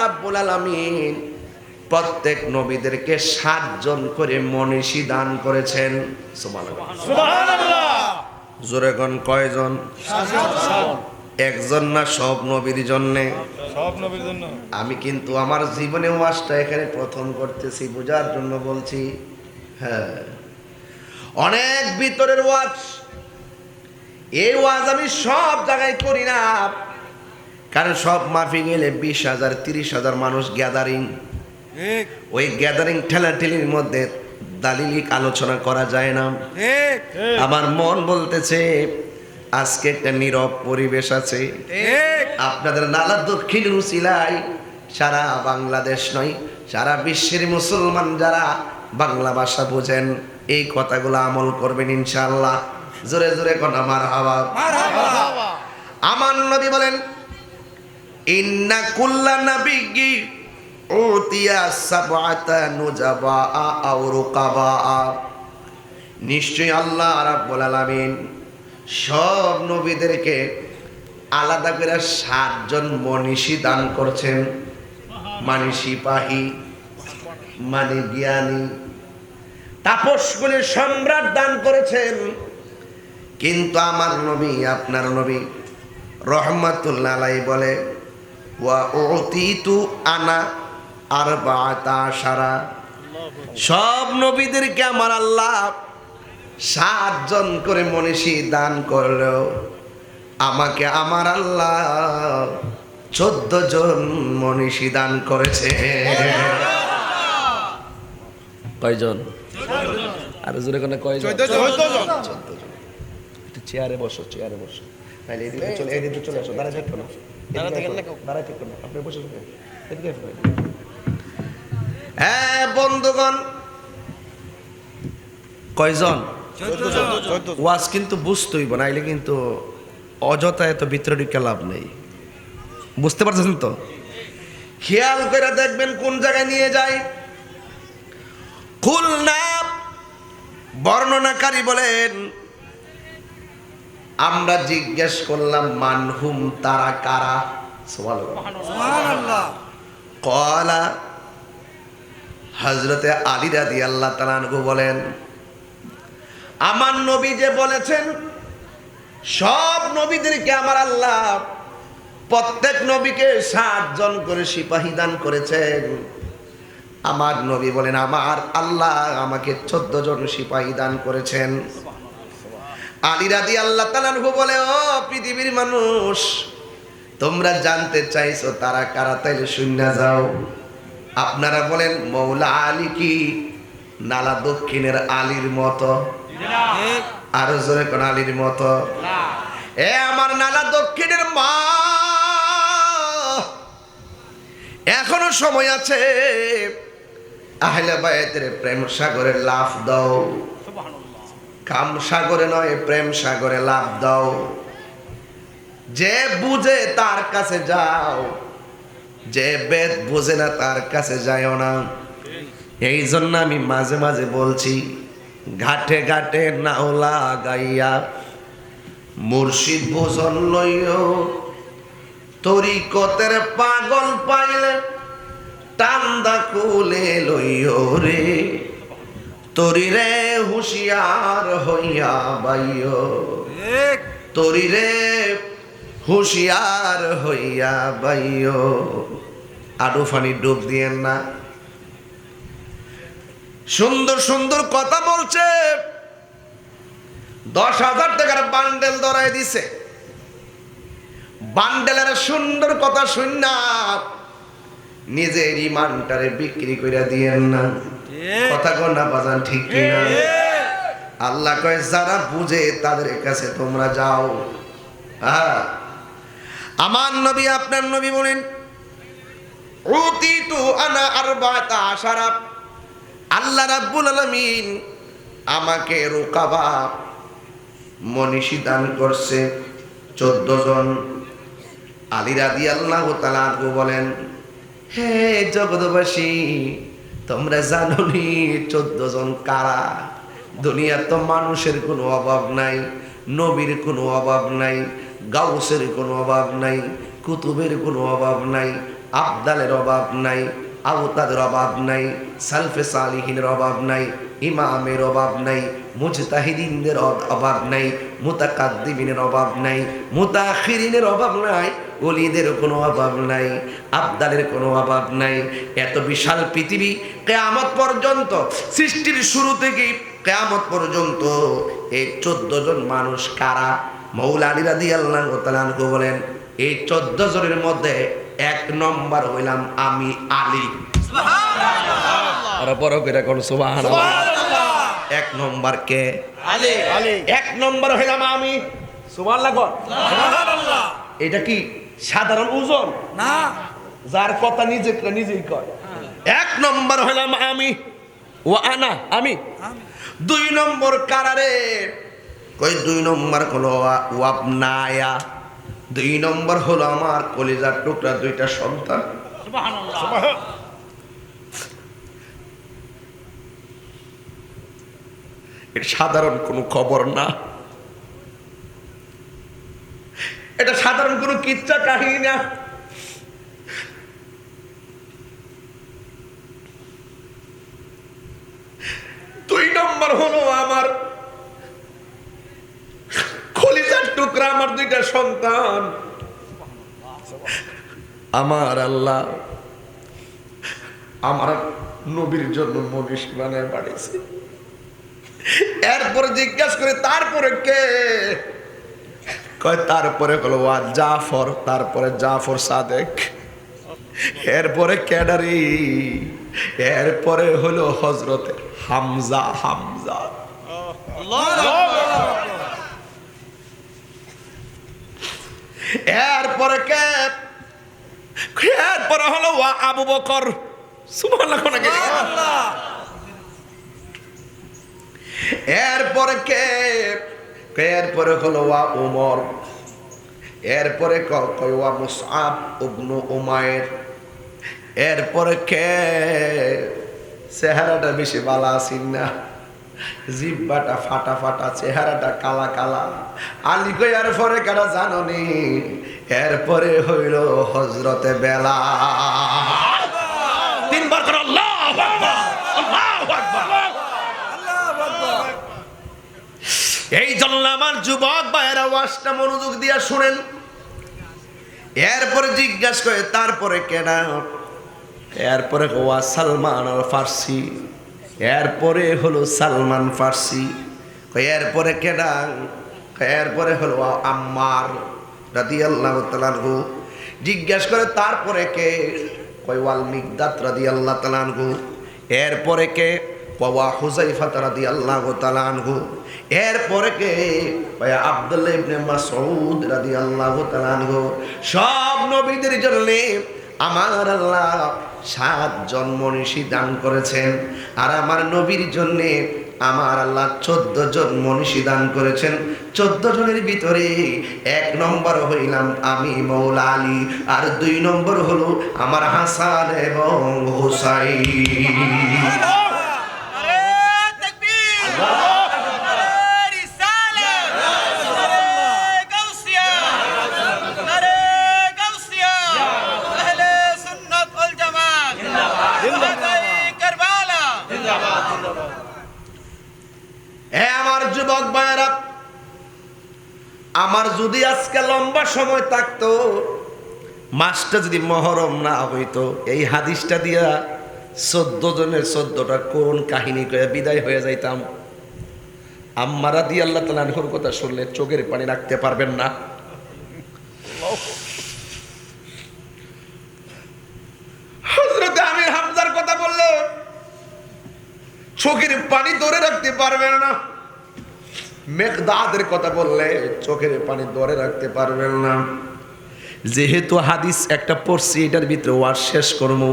রাব্বুল আলামিন প্রত্যেক নবীদেরকে 7 জন করে মনীষী দান করেছেন। সুবহানাল্লাহ সুবহানাল্লাহ। জোরে কোন কয়জন? 7 জন। একজন না সব নবীর জন্য? সব নবীর জন্য। আমি কিন্তু আমার জীবনে ওয়াজটা এখানে প্রথম করতেছি, বোঝার জন্য বলছি। হ্যাঁ, অনেক ভিতরের ওয়াজ, এই ওয়াজ আমি সব জায়গায় করি না, কারণ সব মাফি গেলে 20,000 30,000 মানুষ গ্যাদারিং, ওই গ্যাদারিং ঠেলাঠেলির মধ্যে দালিলিক আলোচনা করা যায় না। আমার মন বলতেছে আজকে একটা নীরব পরিবেশ আছে। আপনাদের নালা দক্ষিণ উসিলায় সারা বাংলাদেশ নয়, সারা বিশ্বের মুসলমান যারা বাংলা ভাষা বোঝেন এই কথাগুলো আমল করবেন ইনশাআল্লাহ। জোরে জোরে কথা মারহাবা। আমার নবী বলেন, ইন্না কুল্লা নাবিয়্যি উতিয়া সাবআতা নুজাবা আও রুকাবা। নিশ্চয়ই আল্লাহ রাব্বুল আলামিন সব নবীদেরকে আলাদা করে 7 জন মনীষী দান করছেন। মানে সিপাহী, মানে জ্ঞানী, তাপসগুলির সম্রাট দান করেছেন। কিন্তু আমার নবী, আপনার নবী রহমাতুল্লাহ আলাইহি বলে, ওয়া উতিতু আনা আরবাআতা আশারা। সব নবীদেরকে আমার আল্লাহ 7 জন করে মনীষী দান করলেও আমাকে আমার আল্লাহ 14 জন মনীষী দান করেছে। কয়জন? আর জোরে কোন কয়জন? 14 জন। একটু চেয়ারে বসো, চেয়ারে বসো। তাহলে এদিকে চলে, এদিকে চলে আসো। দাঁড়ায় থাকো না, দাঁড়ায় থাকো না, আপনি বসে থাকুন। এদিকে আসুন। হ্যাঁ বন্ধুগণ, কয়জন? 14 জন। ওয়াজ কিন্তু বুঝতে হইব, নাইলে কিন্তু অযথা এত ভিতরে ঢুকে লাভ নেই। বুঝতে পারছেন তো? খেয়াল করে দেখবেন কোন জায়গায় নিয়ে যায়। খুলনা বর্ণনাকারী বলেন, আমরা জিজ্ঞেস করলাম মানহুম, তারা কারা? সুবহানাল্লাহ। ক্বালা, হযরতে আলী রাদিয়াল্লাহু তাআলা আনহু বলেন, আমার নবী যে বলেছেন সব নবীদেরকে আমার আল্লাহ প্রত্যেক নবীকে 7 জন করে সিপাহী দান করেছেন, আমার নবী বলেন আমার আল্লাহ আমাকে 14 জন সিপাহী দান করেছেন। আলী রাদিয়াল্লাহু তাআলা আনহু বলে, ও পৃথিবীর মানুষ, তোমরা জানতে চাইছো তারা কারা, তাইলে শুনে যাও। আপনারা বলেন মৌলা আলী কি নালা দক্ষিণের আলীর মতো? আরো জোরে কোন আলীর মতো? এ আমার নালা দক্ষিণের মা, এখনো সময় আছে, আহলে বায়াতের প্রেম সাগরে লাফ দাও। কাম সাগরে নয়, প্রেম সাগরে লাফ দাও। যে বুঝে তার কাছে যাও, যে বেদ বুঝে না তার কাছে যাও না। এই জন্য আমি মাঝে মাঝে বলছি, ঘাটে ঘাটে নাও লাগাইয়া মুর্শিদ ভোজন লইও, তরিকতের পাগল পাইলে টান্দা কুলে লইও রে, তরি রে হুঁশিয়ার হইয়া বাইও, তরি রে হুঁশিয়ার হইয়া বাইও। আডু ফানি ডুব দিয়েন না। সুন্দর সুন্দর কথা বলছে, 10,000 টাকার বান্ডেল ধরাই দিছে। বান্ডেলের সুন্দর কথা শুননা নিজের ইমানটারে বিক্রি করে দিয়েন না। কথা কোন না বাজান, ঠিক কিনা? আল্লাহ কয় যারা বুঝে তাদের কাছে তোমরা যাও। হ্যাঁ, আমার নবী, আপনার নবী বলেন, উতিতু আনা আরবাআতা আশারা। আল্লাহ রাব্বুল আলামিন আমাকে রুকাবা মনীষী দান করছে 14 জন। আলী রাদিয়াল্লাহু তাআলা আনহু বলেন, হে জগৎবাসী, তোমরা জানো নি 14 জন কারা? দুনিয়ার তো মানুষের কোনো অভাব নাই, নবীর কোনো অভাব নাই, গাউসের কোনো অভাব নাই, কুতুবের কোনো অভাব নাই, আবদালের অভাব নাই, আওতাদের অভাব নাই, সালফে সালিহিনের অভাব নাই, ইমামের অভাব নাই, মুজতাহিদিনদের অভাব নাই, মুতাকাদ্দিমিনের অভাব নাই, মুতাখিরিনের অভাব নাই, ওলিদের কোনো অভাব নাই, আবদালের কোনো অভাব নাই। এত বিশাল পৃথিবী, কিয়ামত পর্যন্ত, সৃষ্টির শুরু থেকে কিয়ামত পর্যন্ত এই 14 জন মানুষ কারা? মৌলা আলী রাদিয়াল্লাহু তাআলা আনহু বলেন, এই 14 জনের মধ্যে 1 নম্বর হইলাম আমি আলী। সুবহানাল্লাহ। আর বড় করে কোন সুবহানাল্লাহ। 1 নম্বর কে? আলী। 1 নম্বর হইলাম আমি। সুবহানাল্লাহ কোন? সুবহানাল্লাহ। এটা কি সাধারণ ওজন না, যার কথা নিজেই কয়। 1 নম্বর হইলাম আমি, ও আনা, আমি। 2 নম্বর কারারে? কই 2 নম্বর হলো ওয়াবনায়া। 2 নম্বর হলো আমার কলিজার টুকরা 2টা সন্তান। সুবহানাল্লাহ। এটা সাধারণ কোনো খবর না, এটা সাধারণ কোনো কিচ্ছা কাহিনী না। দুই নম্বর হলো আমার কলিজার টুকরা, আমার 2টা সন্তান। আমার আল্লাহ আমার নবীর জন্য মনীষ বানায় বাড়িয়েছে। এরপরে জিজ্ঞাসা করে তারপরে কে? কয় তারপরে হলো জাফর, তারপরে জাফর সাদেক, এরপরে ক্যাডারি, এরপরে হলো হযরতে হামজা। হামজা এরপরে কে? এরপরে হলো আবু বকর। সুবহানাল্লাহ। এরপরে কে? এরপরে হলো উমর। এরপরে কয় মুসআব ইবনে উমাইর। এরপরে কে? চেহারাটা বেশি ভালো আছেন না, জিহ্বাটা ফাটা ফাটা, চেহারাটা কালা কালা। আলী কই এরপরে কারা জানো নি? এরপরে হইল হযরতে বেলাল। 3 বার করে আল্লাহু আকবার, আল্লাহু আকবার, আল্লাহু আকবার। এই জন্য আমার যুবক ভাইয়েরা ওয়াজটা মনোযোগ দিয়া শুনেন। এরপরে জিজ্ঞাসা করে তারপরে কেনা? এরপরে হওয়া সালমান আল ফার্সি। এরপরে হলো সালমান ফার্সি। এরপরে কেনা? এরপরে হলো আম্মার রাদিয়াল্লাহু তাআলা আনহু। জিজ্ঞাসা করে তারপরে কে? কয় ওয়াল মিকদাদ রাদিয়াল্লাহু তাআলা আনহু। এরপরে কে? ওয়া হুযায়ফা রাদিয়াল্লাহু তাআলা আনহু। এরপরে কে? কয় আব্দুল্লাহ ইবনে মাসউদ রাদিয়াল্লাহু তাআলা আনহু। সব নবীদের জন্য আমার আল্লাহ 7 জন মনীষী দান করেছেন, আর আমার নবীর জন্য আমার আল্লাহ 14 জন মনীষী দান করেছেন। 14 জনের ভিতরে 1 নম্বর হইলাম আমি মৌলা আলী, আর 2 নম্বর হলো আমার হাসান এবং হুসাইন। আমার যুবক ভাইরা, আমার যদি আজকে লম্বা সময় থাকতো, মাসটা যদি মহরম না হইতো, এই হাদিসটা দিয়া 14 জনের 14টা করুণ কাহিনী করে বিদায় হয়ে যাইতাম। আম্মা রাদিয়াল্লাহু তাআলা আনহুর কথা শুনলে চোখের পানি রাখতে পারবেন না। হযরতে আমির হামজার কথা বললে চোখের পানি ধরে রাখতে পারবেন না। মেকদাদের কথা বললে চোখের পানি ধরে রাখতে পারবেন না। যেহেতু হাদিস একটা পড়ছি, এটার ভিতরে ওয়াজ শেষ করবো।